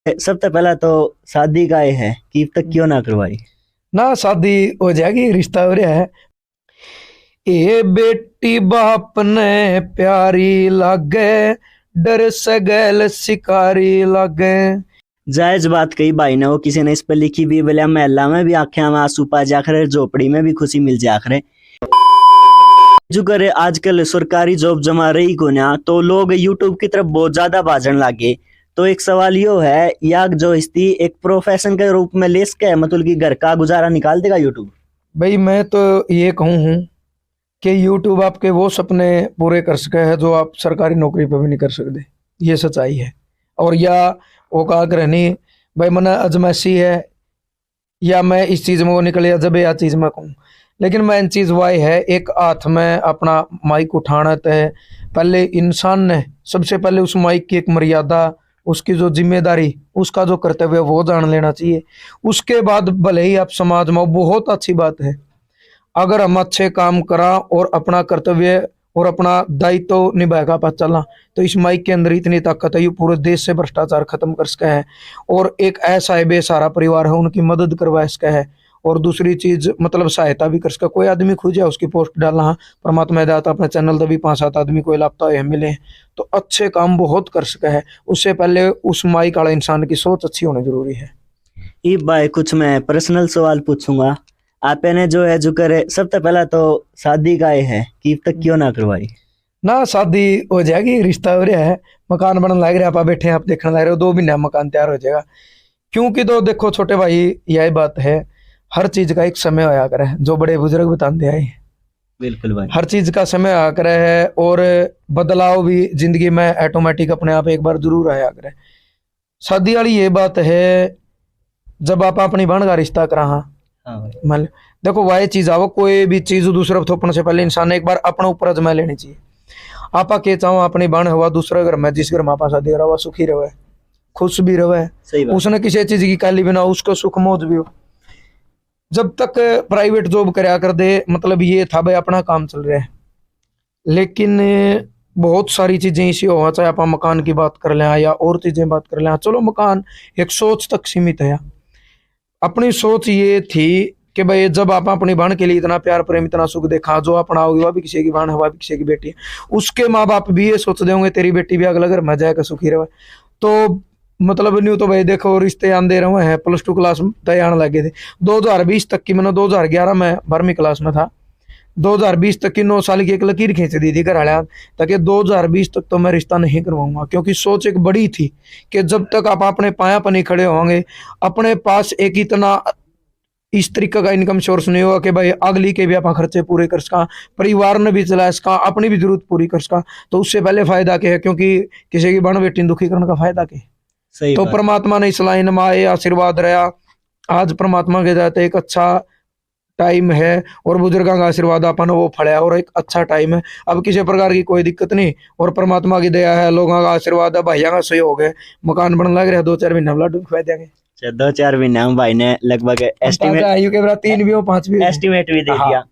सबसे पहला तो शादी का ये है कि अब तक क्यों ना करवाई। ना शादी हो जाएगी, रिश्ता हो रहा है। ए बेटी बाप ने प्यारी लागे, डर सगैल शिकारी लागे। जायज बात कही भाई ने, वो किसी ने इस पर लिखी भी, बोले महला में भी आंखें में आंसू पा जा करे, झोपड़ी में भी खुशी मिल जा करे। जो करे आजकल सरकारी जॉब जमा रही को ना, तो लोग यूट्यूब की तरफ बहुत ज्यादा भाजन लागे। तो एक सवाल यो है, या जो इसकी एक प्रोफेशन के रूप में ले सके, मतलब कि घर का गुजारा निकाल देगा यूट्यूब। भाई मैं तो ये कहूँ हूँ कि यूट्यूब आपके वो सपने पूरे कर सके है जो आप सरकारी नौकरी पे भी नहीं कर सकते। ये सच्चाई है। और या वो कहा कर नहीं भाई मना अजमैसी है, या मैं इस चीज में वो निकले जब या चीज में कहूँ। लेकिन मैं चीज वाई है, एक हाथ में अपना माइक उठाना है। पहले इंसान ने सबसे पहले उस माइक की एक मर्यादा, उसकी जो जिम्मेदारी, उसका जो कर्तव्य वो जान लेना चाहिए। उसके बाद भले ही आप समाज में, बहुत अच्छी बात है अगर हम अच्छे काम करा और अपना कर्तव्य और अपना दायित्व निभाएगा पता चलना, तो इस माइक के अंदर इतनी ताकत है ये पूरे देश से भ्रष्टाचार खत्म कर सके है। और एक ऐसा है बेसहारा परिवार है उनकी मदद करवा सके है। और दूसरी चीज मतलब सहायता भी कर सके। कोई आदमी खुद जाए उसकी पोस्ट डालना, परमात्मा दाता अपने चैनल तभी 5-7 आदमी को लापता है मिले, तो अच्छे काम बहुत कर सके है। उससे पहले उस माइक वाला इंसान की सोच अच्छी होनी जरूरी है। ये भाई कुछ मैं पर्सनल सवाल पूछूंगा आपने, जो है जो करे सबसे पहला तो शादी का ये है कि अब तक क्यों ना करवाई। ना शादी हो जाएगी, रिश्ता हो रहा है, मकान बनने लग रहा है, आप बैठे हैं आप देखने लग रहे हो, 2 महीने मकान तैयार हो जाएगा। क्योंकि तो देखो छोटे भाई यही बात है, हर चीज का एक समय होया करे, जो बड़े बुजुर्ग बताते आए। बिल्कुल भाई। हर चीज का समय आया करे है, और बदलाव भी जिंदगी में ऑटोमेटिक अपने आप एक बार जरूर आया करे। शादी वाली ये बात है, जब आप अपनी बहन का रिश्ता करा, हाँ भाई। मान लो देखो वही चीज आओ, कोई भी चीज दूसरे को थोपने से पहले इंसान ने एक बार अपने ऊपर अजमा लेनी चाहिए। आपा के चाहो अपनी बहन हुआ दूसरे घर में, जिस घर में आपा शादी रहा सुखी रहे, खुश भी रहे, सही बात। उसने किसी चीज की काली बिना उसको सुख मौज भी हो। जब तक प्राइवेट जॉब करया कर दे, मतलब ये था भाई अपना काम चल रहा है। लेकिन बहुत सारी चीजें इसी हो, चाहे आप मकान की बात कर लें या और चीजें बात कर लें, चलो मकान एक सोच तक सीमित है। अपनी सोच ये थी कि भाई जब आप अपनी बहन के लिए इतना प्यार प्रेम इतना सुख देखा, जो अपना होगी वह भी किसी की बहन है, वह भी किसी की बेटी है, उसके माँ बाप भी ये सोचते होंगे तेरी बेटी भी अगला घर में जाएगा सुखी रहे। तो मतलब न्यू तो भाई देखो रिश्ते आंदे रहे हैं, +2 क्लास तय आने लगे थे 2020 तक की। मैंने 2011 में 12वीं क्लास में था, 2020 तक की 9 साल की एक लकीर खींच दी थी घर वाले, ताकि 2020 तक तो मैं रिश्ता नहीं करवाऊंगा। क्योंकि सोच एक बड़ी थी कि जब तक आप अपने पाया पर नहीं खड़े होंगे, अपने पास एक इतना इस तरीके का इनकम सोर्स नहीं होगा कि भाई अगली के भी आप खर्चे पूरे कर सका, परिवार ने भी चला सका, अपनी भी जरूरत पूरी कर सका, तो उससे पहले फायदा क्या है? क्योंकि किसी की बहन बेटी दुखी करने का फायदा क्या है? तो परमात्मा ने इस लाइन में आए आशीर्वाद रहा। आज परमात्मा के जाते एक अच्छा टाइम है, और बुजुर्गों का आशीर्वाद अपन वो फड़ा, और एक अच्छा टाइम है। अब किसी प्रकार की कोई दिक्कत नहीं, और परमात्मा की दया है, लोगों का आशीर्वाद है, भाइयों का सहयोग है। मकान बनने लग रहा है, 2-4 महीने में लड्डू खिला देंगे। 2-4 महीने हम भाई ने लगभग एस्टिमेट 3 भी हो 5 भी एस्टिमेट भी दे दिया।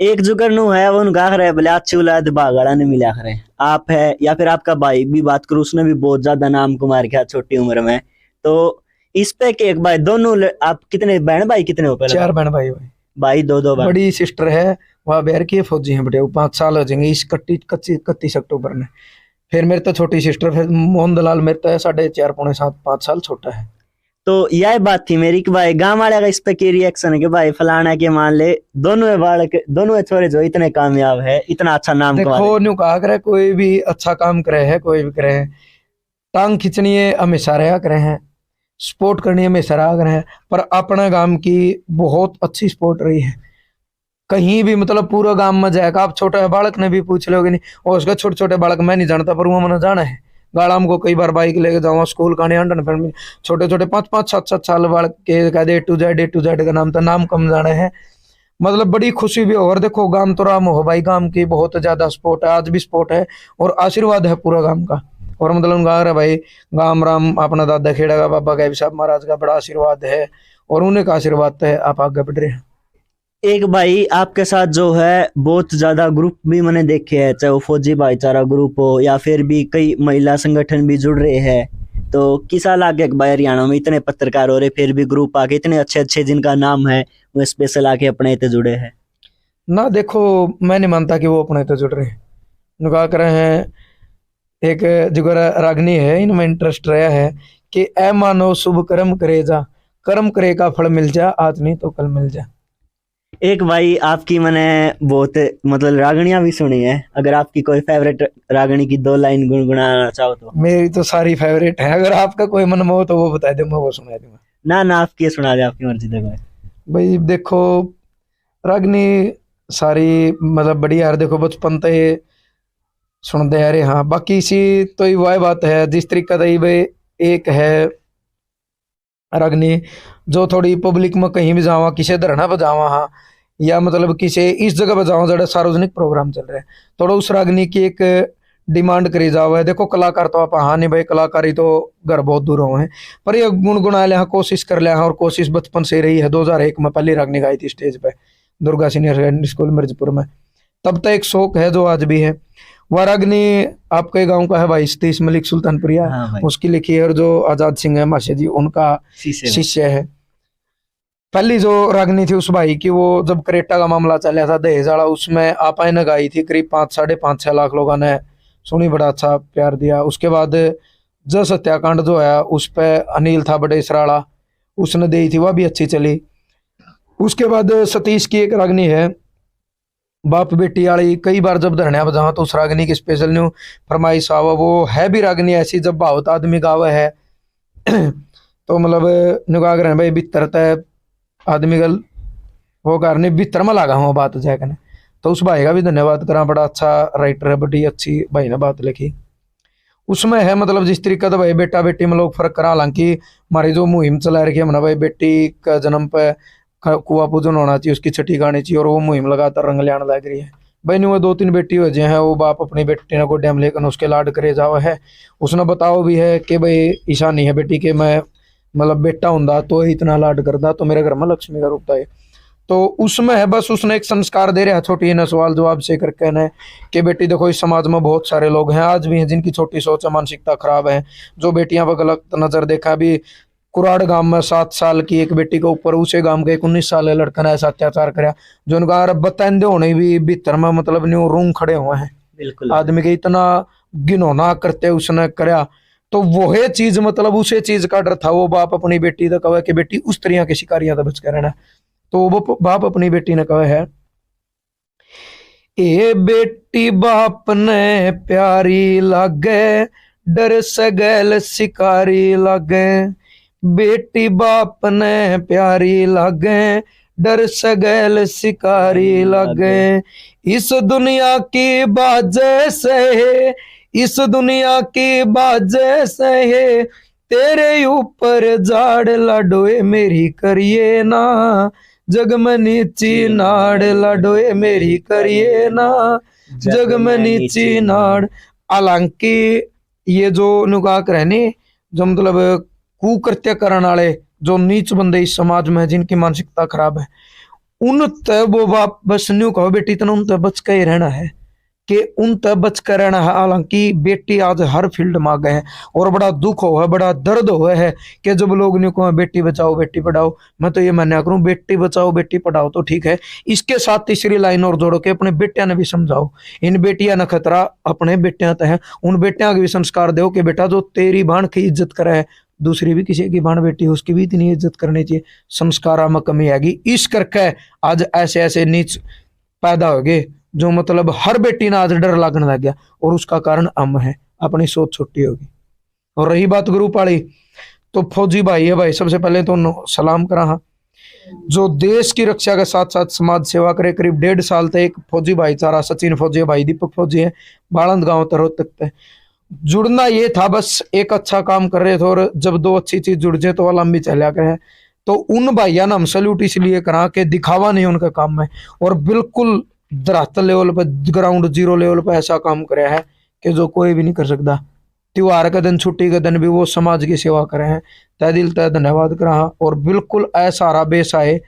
एक जो करनू है वो उनका है बोले अच्छी औलाद बागड़ा ने मिला करे, आप है या फिर आपका भाई भी बात करूं, उसने भी बहुत ज्यादा नाम कुमार किया छोटी उम्र में। तो इस पे के एक भाई दोनों आप कितने बहन भाई कितने हो? पहले 4 बहन भाई। भाई 2 बहन। बड़ी सिस्टर है वह बिहार की फौजी है बेटे, वो 5 साल हो जाएंगे इस 31 अक्टूबर में। फिर मेरे तो छोटी सिस्टर, फिर मोहन दलाल मेरे तो है 4.5 पौने 7 5 साल छोटा है। तो यह बात थी मेरी कि भाई गांव वाले का इस पे क्या रिएक्शन है कि भाई फलाना के मान ले दोनों छोरे जो इतने कामयाब है, इतना अच्छा नाम देखो न्यू कहा करे, कोई भी अच्छा काम करे है, कोई भी करे है, टांग खींचनी है हमेशा रहा करे हैं, सपोर्ट करनी है हमेशा रहा करे हैं। पर अपने गांव की बहुत अच्छी सपोर्ट रही है। कहीं भी मतलब पूरा गांव में जाएगा, आप छोटे बालक ने भी पूछ लोगे नहीं, और उसका छोटे छोटे बालक मैं नहीं जानता पर वो मैंने जाना है। गाड़ाम को कई बार बाइक लेके जाऊँ स्कूल का नहीं, छोटे छोटे 5-5 7-7 साल बालक के कहते A to Z का नाम था, नाम कम जाने हैं। मतलब बड़ी खुशी भी हो। और देखो गांव तो राम हो भाई, गांव की बहुत ज्यादा सपोर्ट है, आज भी सपोर्ट है और आशीर्वाद है पूरा गांव का। और मतलब गा रहा भाई गाम राम अपना दादा खेड़ा का बाबा का साहब महाराज का बड़ा आशीर्वाद है, और उन्हें का आशीर्वाद है आप आगे बढ़ रहे हैं। एक भाई आपके साथ जो है बहुत ज्यादा ग्रुप भी मैंने देखे हैं, चाहे वो फौजी भाईचारा ग्रुप हो या फिर भी कई महिला संगठन भी जुड़ रहे हैं। तो किसा लागे कि भाई हरियाणा में इतने पत्रकार हो रहे फिर भी ग्रुप आके इतने अच्छे अच्छे जिनका नाम है वो स्पेशल आके अपने इतने जुड़े हैं। ना देखो, मैं नहीं मानता कि वो अपने तो जुड़ रहे हैं। नुका कर रहे हैं एक जो रागनी है, इनमें इंटरेस्ट रहा है कि ऐ मानो शुभ कर्म करे जा, कर्म करे का फल मिल जा, आज नहीं तो कल मिल जा। एक भाई आपकी मैंने बहुत मतलब रागणियां भी सुनी है, अगर आपकी कोई फेवरेट रागणी की 2 लाइन गुनगुनाना चाहो तो। मेरी तो सारी फेवरेट है, अगर आपका कोई मन में हो तो वो बता दो, मैं वो सुना दूंगा। ना ना आपकी सुना दे, आपकी मर्जी देखो। भाई देखो, रागनी सारी मतलब बढ़िया यार, देखो बचपन से ही सुनते आ रहे। हाँ, बाकी इसी तो ही वह बात है जिस तरीका का भाई एक है रागनी जो थोड़ी पब्लिक में कहीं भी जावा, किसी धरना पर जावा, हाँ, या मतलब किसी इस जगह पर जावा जरा सार्वजनिक प्रोग्राम चल रहे हैं, थोड़ा उस रागनी की एक डिमांड करी जावा है। देखो कलाकार तो आप, हाँ नहीं भाई कलाकारी तो घर बहुत दूर हो हैं, पर ये गुनगुना लिया, कोशिश कर लिया, और कोशिश बचपन से रही है। 2001 में पहली रागनी गाई थी स्टेज पे Durga senior secondary school Mirzapur में, तब तक एक शौक है जो आज भी है। वह रागनी आपके गांव का है भाई सतीश मलिक सुल्तानपुरिया, हाँ भाई, उसकी लिखी है, और जो आजाद सिंह है माशे जी उनका शिष्य है। पहली जो रागनी थी उस भाई की, वो जब करेटा का मामला चला था दहेज वाला, उसमें आपा ने गाई थी, करीब 5-5.5 लाख लोगों ने सुनी, बड़ा अच्छा प्यार दिया। उसके बाद जस हत्याकांड जो है उस पे अनिल था बड़े इसराला, उसने दी थी, वह भी अच्छी चली। उसके बाद सतीश की एक रागनी है बाप बेटी वाली, कई बार जब धरने बजा तो उस रागनी की स्पेशल न्यू फरमाइश आवा, वो है भी रागनी ऐसी जब बहुत आदमी गावे है तो मतलब निगाह कर भाई भीतर तय आदमी गल वो करने भीतर में लगा हुआ बात जाए कने। तो उस भाई का भी धन्यवाद करा, बड़ा अच्छा राइटर है, बड़ी अच्छी भाई ने बात लिखी। उसमें है मतलब जिस तरीके से भाई बेटा बेटी में लोग फर्क करा, हालांकि हमारी जो मुहिम चला रखी है हमने भाई बेटी का जन्म पे कुआ पूजन होना चाहिए, उसकी छठी गानी चाहिए, और वो मुहिम लगातार रंग लियान लग रही है। भाई नहीं वो 2-3 बेटी हो जाए हैं, वो बाप अपनी बेटी ने को डैम लेकर उसके लाड करे जावा है। उसने बताओ भी है कि भाई ईशा नहीं है बेटी के, मैं मतलब बेटा हुंदा तो इतना लाड करदा तो मेरे घर में लक्ष्मी का रूप है। तो उसमें है बस उसने एक संस्कार दे रहा है छोटी ना सवाल जवाब से करके ना, कि बेटी देखो इस समाज में बहुत सारे लोग हैं आज भी हैं जिनकी छोटी सोच है, मानसिकता खराब है, जो बेटियां पर गलत नजर देखा। भी कुराड़ गांव में 7 साल की एक बेटी के ऊपर उसे गांव के एक 19 साल लड़का ने ऐसा अत्याचार कराया, जो उनका बताते होने भी भीतर में मतलब न्यू रूम खड़े हुए हैं। बिल्कुल आदमी के इतना घिनौना करते उसने कराया, तो वो है चीज मतलब उसे चीज का डर था। वो बाप अपनी बेटी ने कहा कि बेटी उस तरह के शिकारियां तो बच कर रहना, तो वो बाप अपनी बेटी ने कहा है, ए बेटी बाप ने प्यारी लागे, डर सगैल शिकारी लागे, बेटी बाप ने प्यारी लागे, डर सगैल शिकारी लागे। इस दुनिया की बाजे से, इस दुनिया की बाजे से, तेरे ऊपर जाड़ लाडोए मेरी करिए ना, जग में नीची नाड़ लाडोए मेरी करिए ना, जग में नीची नाड़। हालांकि ये जो नुकाक रहने जो मतलब कुकृत्य करने वाले जो नीच बंदे इस समाज में जिनकी मानसिकता खराब है, उन तब वो बाप बस न्यू कहो बेटी तना उन तब बच के ही रहना है, कि उन तब बच कर रहना है। हालांकि बेटी आज हर फील्ड में आ गए हैं, और बड़ा दुख हुआ है, बड़ा दर्द हुआ है कि जब लोग न्यू कहो बेटी बचाओ बेटी पढ़ाओ। मैं तो ये मान्या करूं बेटी बचाओ बेटी पढ़ाओ तो ठीक है, इसके साथ तीसरी लाइन और जोड़ो के अपने बेटिया ने भी समझाओ, इन बेटिया न खतरा अपने बेटिया तय है, उन बेटिया के भी संस्कार दो कि बेटा जो तेरी बाण की इज्जत करे है, दूसरी भी किसी की बाण बेटी उसकी भी इतनी इज्जत करनी चाहिए। संस्कारा में कमी आएगी, इस करके आज ऐसे ऐसे नीच पैदा हो गए जो मतलब हर बेटी ने आज डर लगने लग गया, और उसका कारण हम है, अपनी सोच छोटी होगी। और रही बात ग्रुप वाली, तो फौजी भाई है भाई, सबसे पहले तो सलाम करा हाँ, जो देश की रक्षा के साथ साथ समाज सेवा करे। करीब 1.5 साल तक एक फौजी भाईचारा, सचिन फौजी है भाई, दीपक फौजी है, बालंद गांव तक तक जुड़ना ये था बस एक अच्छा काम कर रहे थे, और जब 2 अच्छी चीज जुड़ जाए तो वह लंबी चलिया करे। तो उन भाइया ने हम सल्यूट इसलिए करा कि दिखावा नहीं उनका काम में, और बिल्कुल धरातल लेवल पर ग्राउंड जीरो लेवल पर ऐसा काम कराया है कि जो कोई भी नहीं कर सकता। त्योहार के दिन छुट्टी के दिन भी वो समाज की सेवा करे हैं, तय दिल तय धन्यवाद करा। और बिल्कुल ऐसा बेस आए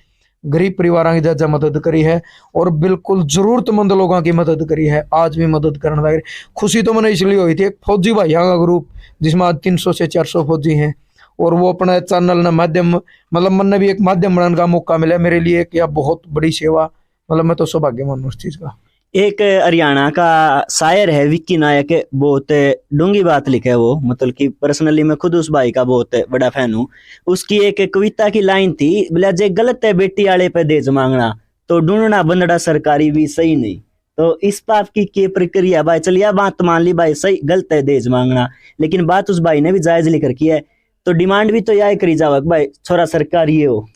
गरीब परिवारों की ज्यादा मदद करी है और बिल्कुल जरूरतमंद लोगों की मदद करी है, आज भी मदद करने लगे। खुशी तो मैंने इसलिए हुई थी, एक फौजी भाइयों का ग्रुप जिसमें आज 300 से 400 फौजी हैं और वो अपना चैनल ना माध्यम मतलब मन भी एक माध्यम बनाने का मौका मिला मेरे लिए कि अब बहुत बड़ी सेवा, मतलब मैं तो सौभाग्यवान हूँ उस चीज का। एक हरियाणा का शायर है विक्की नायक, बहुत डूंगी बात लिखे है वो, मतलब कि पर्सनली मैं खुद उस भाई का बहुत बड़ा फैन हूँ। उसकी एक कविता की लाइन थी, बोला जे गलत है बेटी आले पे दहेज मांगना तो ढूंढना बंदड़ा सरकारी भी सही नहीं। तो इस बात की प्रक्रिया भाई, चलिए बात मान ली भाई सही गलत है दहेज मांगना, लेकिन बात उस भाई ने भी जायज लिख रखी है, तो डिमांड भी तो यही करी जावा कि भाई छोरा सरकारी है हो।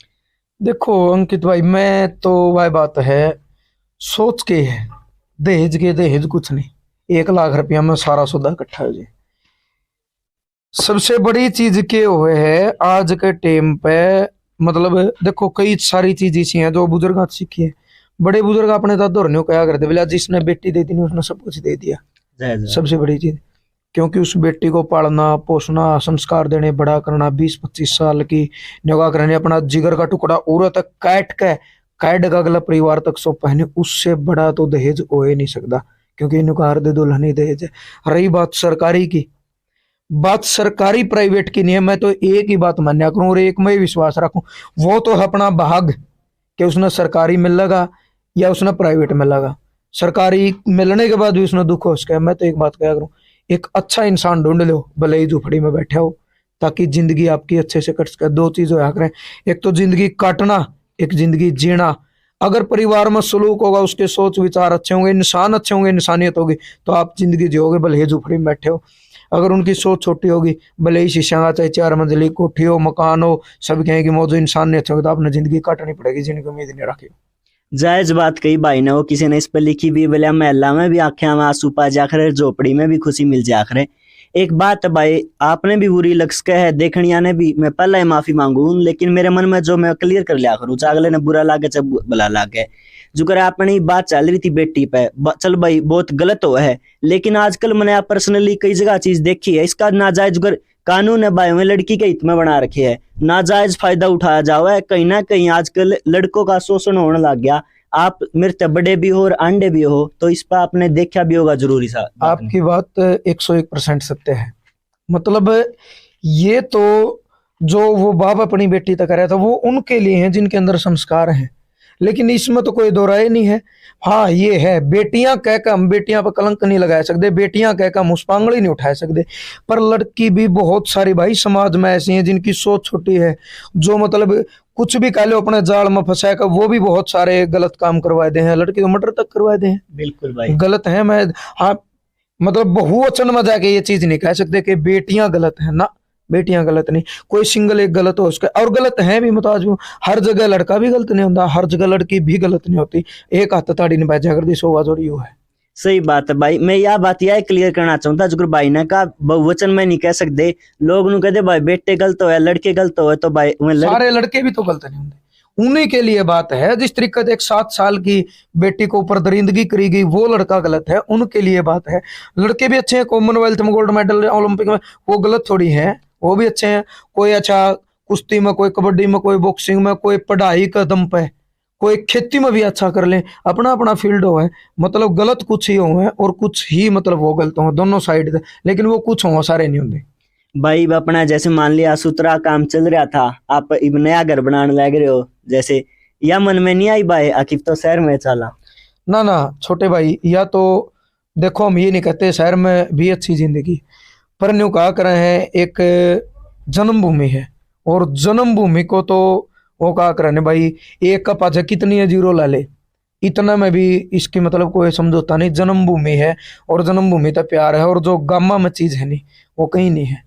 देखो अंकित भाई, मैं तो वह बात है सोच के है, दहेज कुछ नहीं, 1 लाख रुपया में सारा सौदा इकट्ठा हो जाए। सबसे बड़ी चीज के हुए है आज के टाइम पे, मतलब देखो कई सारी चीज ऐसी हैं जो बुजुर्ग सीखी है। बड़े बुजुर्ग अपने दादो ने क्या करते, बोला जिसने बेटी दे दी उसने सब कुछ दे दिया। जायज है। सबसे बड़ी चीज, क्योंकि उस बेटी को पालना पोसना संस्कार देने बड़ा करना 20-25 साल की निगाह करने, अपना जिगर का टुकड़ा औरत तक काट का अगला परिवार तक सो पहने, उससे बड़ा तो दहेज हो ही नहीं सकता, क्योंकि नुकार दे दुल्हन ही दहेज है। रही बात सरकारी की, बात सरकारी प्राइवेट की नहीं है, मैं तो एक ही बात मान्या करूं और एक में ही विश्वास रखूं, वो तो है अपना भाग कि उसने सरकारी मिल लगा या उसने प्राइवेट में लगा। सरकारी मिलने के बाद भी उसने दुख हो उसका, मैं तो एक बात कह करूं, एक अच्छा इंसान ढूंढ लो, भले ही झोपड़ी में बैठे हो, ताकि जिंदगी आपकी अच्छे से कट सके। 2 चीज होया करें, एक तो जिंदगी काटना, एक जिंदगी जीना। अगर परिवार में सलूक होगा, उसके सोच विचार अच्छे होंगे, इंसान अच्छे होंगे, इंसानियत होगी, तो आप जिंदगी जियोगे भले ही झोपड़ी में बैठे हो। अगर उनकी सोच छोटी होगी, भले ही शीशा का चाहे 4 मंजिली कोठी हो मकान हो, सब कहेंगे मौजूद इंसान नहीं अच्छे होगा, तो आपने जिंदगी काटनी पड़ेगी, जिनकी उम्मीद नहीं रखी। जायज बात कही भाई ने, वो किसी ने इस पर लिखी भी, बोले महला में भी आंखें में आंसू पा जाखरे, झोपड़ी में भी खुशी मिल जाखरे। एक बात है भाई, आपने भी बुरी लक्ष्य के है, देखनिया ने भी, मैं पहले ही माफी मांगू, लेकिन मेरे मन में जो मैं क्लियर कर लिया करूँ, अगले ने बुरा लागे चाहे भला लागे। जो करे अपनी बात चल रही थी बेटी पे, चल भाई बहुत गलत हो है, लेकिन आजकल मैंने पर्सनली कई जगह चीज देखी है, इसका नाजायज कानून है भाई, लड़की के हित में बना रखे है, नाजायज फायदा उठाया जाओ है। कहीं ना कहीं आजकल लड़कों का शोषण होने लग गया, आप मेरे बड़े भी हो और अंडे भी हो, तो इस पर आपने देखा भी होगा जरूरी सा। आपकी बात 101% सत्य है। मतलब ये तो जो वो बाप अपनी बेटी तक रहा था, वो उनके लिए है जिनके अंदर संस्कार हैं, लेकिन इसमें तो कोई दो राय नहीं है। हाँ ये है, बेटियां कहकर हम बेटियां पर कलंक नहीं लगा सकते, बेटियां कहकर हम उस पांगड़ी नहीं उठा सकते, पर लड़की भी बहुत सारी भाई समाज में ऐसी हैं जिनकी सोच छोटी है, जो मतलब कुछ भी कह लो अपने जाल में फंसा कर वो भी बहुत सारे गलत काम करवा दे हैं, लड़की तो मर्डर तक करवा दे हैं। बिल्कुल भाई गलत है। मैं हाँ मतलब बहुवचन में जाके ये चीज नहीं कह सकते कि बेटियां गलत है ना, बेटियां गलत नहीं, कोई सिंगल एक गलत हो उसका, और गलत है भी मुताज भी, हर जगह लड़का भी गलत नहीं होता, हर जगह लड़की भी गलत नहीं होती, एक हाथ ताड़ी नहीं बजा कर दी सोवा जोड़ी है। सही बात है भाई, मैं यह बात यह क्लियर करना चाहूंगा, जो भाई ने कहा बहुवचन में नहीं कह सकते, लोग नु कहते भाई बेटे गलत हो लड़के गलत हो, तो भाई सारे लड़के भी तो गलत नहीं होंगे, उन्हीं के लिए बात है। जिस तरीके से एक 7 साल की बेटी को ऊपर दरिंदगी करी गई, वो लड़का गलत है, उनके लिए बात है। लड़के भी अच्छे हैं, कॉमनवेल्थ में गोल्ड मेडल, ओलंपिक में, वो गलत थोड़ी है, वो भी अच्छे हैं। कोई अच्छा कुश्ती में, कोई कबड्डी में, कोई बॉक्सिंग में, कोई पढ़ाई का दम पे, कोई खेती में भी अच्छा कर ले, अपना अपना फील्ड हो है। मतलब गलत कुछ ही हो है और कुछ ही मतलब वो गलत हो, दोनों साइड से, लेकिन वो कुछ हो सारे नहीं होंगे भाई। अपना जैसे मान लिया सुतरा काम चल रहा था, आप इब नया घर बनाने लग रहे हो, जैसे या मन में नहीं आई भाई आखिर तो शहर में चला ना ना छोटे भाई, या तो देखो हम ये नहीं कहते शहर में भी अच्छी जिंदगी, पर न्यू कहा कर रहे हैं एक जन्मभूमि है, और जन्मभूमि को तो वो कहा कर रहे भाई, एक का पाछा कितनी है जीरो ला ले, इतना में भी इसकी मतलब कोई समझौता नहीं। जन्मभूमि है और जन्मभूमि तो प्यार है, और जो गामा में चीज है नहीं वो कहीं नहीं है।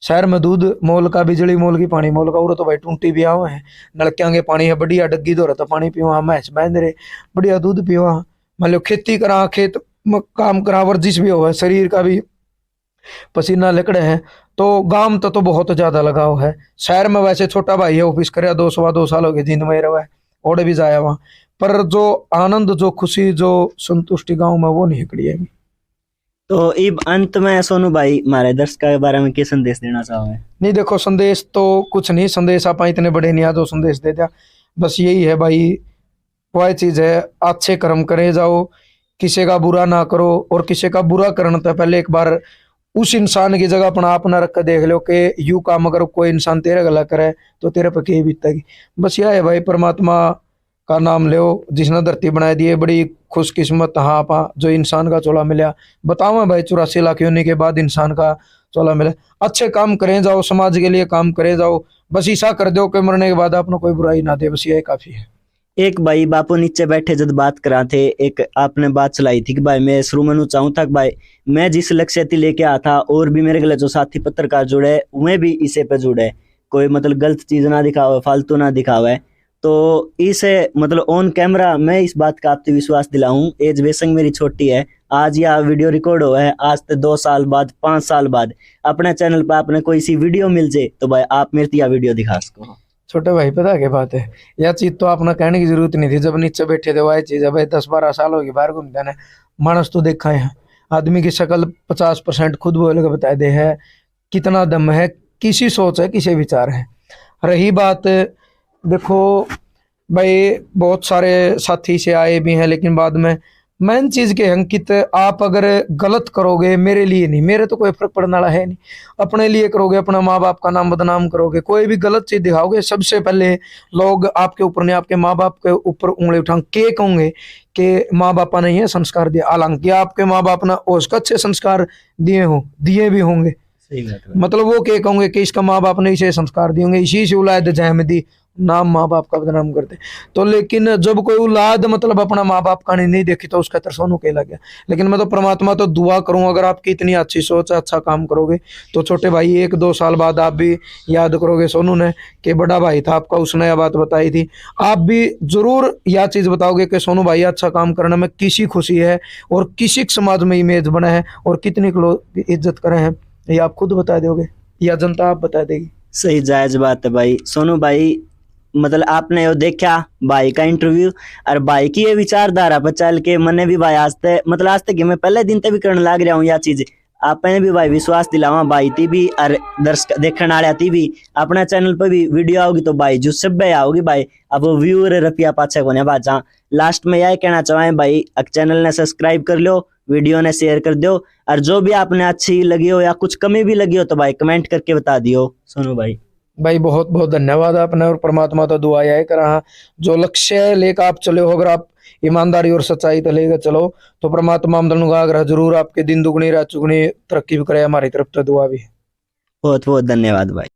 शहर में दूध मोल का, बिजली मोल की, पानी मोल का, और तो भाई टूंटी भी हुए हैं, नलकियां के पानी है बढ़िया, डग्गी दो रहता पानी पीवा, मैच बांध रहे बढ़िया दूध पीवा, मान लो खेती करा, खेत में काम करा, वर्जिश भी हो, शरीर का भी पसीना लिकड़े हैं, तो गांव तो बहुत ज्यादा लगाव है। शहर में वैसे छोटा भाई है, ऑफिस करे 2 साल हो गए, जिंद में रहा है, ओढ़े भी जाया वहां, पर जो आनंद, जो खुशी, जो संतुष्टि गांव में वो नहीं कड़ी है। तो इब अंत में सोनू भाई हमारे दर्शक के बारे में क्या संदेश देना चाहोगे? नहीं देखो, संदेश तो कुछ नहीं, संदेश आप इतने बड़े नहीं आ जो संदेश दे दिया। बस यही है भाई, वह चीज है, अच्छे कर्म करे जाओ, किसी का बुरा ना करो, और किसी का बुरा करने से पहले एक बार उस इंसान की जगह अपना आप ना रख कर देख लो कि यू काम अगर कोई इंसान तेरे गला करे तो तेरे पे क्या बीतेगी। बस यह है भाई, परमात्मा का नाम लो, जिसने धरती बनाई दी है, बड़ी खुशकिस्मत हाँ आपा जो इंसान का चोला मिला। बताओ भाई 84 लाख होने के बाद इंसान का चोला मिला। अच्छे काम करें जाओ, समाज के लिए काम करे जाओ, बस ऐसा कर दो कि मरने के बाद आपने कोई बुराई ना दे, बस यही काफी है। एक भाई बापू नीचे बैठे जब बात करा थे, एक आपने बात चलाई थी कि भाई मैं शुरू में चाहूँ था कि भाई मैं जिस लक्ष्य से लेके आया था और भी मेरे गले जो साथी पत्रकार जुड़े वे भी इसे पे जुड़े, कोई मतलब गलत चीज ना दिखावे, फालतू ना दिखावे। तो इसे मतलब ऑन कैमरा मैं इस बात का आपसे विश्वास दिलाऊं, एज बेशक मेरी छोटी है, आज यह वीडियो रिकॉर्ड हुआ है, आज से 2 साल बाद 5 साल बाद अपने चैनल पर आपने कोई सी वीडियो मिल जाए तो भाई आप मेरे यह वीडियो दिखा सको। छोटे भाई पता क्या बात है, यह चीज तो आपने कहने की जरूरत नहीं थी, जब नीचे बैठे थे वह चीज है भाई। 10-12 साल होगी बाहर घूमते ने, मानस तो देखा है, आदमी की शक्ल 50% खुद बोल के बता दे है, कितना दम है, किसी सोच है, किसी विचार है। रही बात देखो भाई, बहुत सारे साथी से आए भी हैं, लेकिन बाद में मेन चीज के अंकित, आप अगर गलत करोगे, मेरे लिए नहीं, मेरे तो कोई फर्क पड़ने वाला है नहीं, अपने लिए करोगे, अपना माँ बाप का नाम बदनाम करोगे, कोई भी गलत चीज दिखाओगे, सबसे पहले लोग आपके ऊपर नहीं, आपके माँ बाप के ऊपर उंगली उठाएंगे, के कहोगे कि माँ बापा ने ये संस्कार दिया, हालांकि आपके माँ बाप ने उसका अच्छे संस्कार दिए भी होंगे, सही बात है। मतलब वो क्या कहोगे कि इसका माँ बाप ने इसे संस्कार दिए होंगे, इसी से औलाद जहमदी नाम माँ बाप का बदनाम करते। तो लेकिन जब कोई औलाद मतलब अपना माँ बाप का नहीं देखी तो उसका तरसोनू के लग गया। लेकिन मैं तो परमात्मा तो दुआ करूं, अगर आपकी इतनी अच्छी सोच है, अच्छा काम करोगे तो छोटे भाई 1-2 साल बाद आप भी याद करोगे सोनू ने कि बड़ा भाई था आपका, उसने यह बात बताई थी, आप भी जरूर यह चीज बताओगे कि सोनू भाई अच्छा काम करने में किसी खुशी है और किसी समाज में इमेज बना है और कितनी लोग इज्जत करे हैं, ये आप खुद बता दोगे या जनता आप बता देगी। सही जायज बात है भाई। सोनू भाई मतलब आपने वो देखा भाई का इंटरव्यू और भाई की ये विचारधारा पर चल के मैंने भी भाई आज तक मतलब आज तक मैं पहले दिन तक भी करने लग रहा हूँ यह चीज, आपने भी भाई विश्वास दिलावा भाई थी भी और दर्शक देखने वाले थी भी, अपने चैनल पर भी वीडियो आओगी तो भाई जो सब आओगी भाई, अब वो व्यूअर रुपया पाछे को नहीं बाजा। लास्ट में यह कहना चाहे भाई चैनल ने सब्सक्राइब कर लो, वीडियो ने शेयर कर दो, और जो भी आपने अच्छी लगी हो या कुछ कमी भी लगी हो तो भाई कमेंट करके बता दियो। सोनू भाई भाई बहुत बहुत धन्यवाद आपने, और परमात्मा तो दुआ यह करा जो लक्ष्य लेकर आप चले हो, अगर आप ईमानदारी और सच्चाई तो लेकर चलो तो परमात्मा आमदन का आग्रह जरूर आपके दिन दुगनी रात चुगनी तरक्की भी करे, हमारी तरफ तो दुआ भी है। बहुत बहुत धन्यवाद भाई।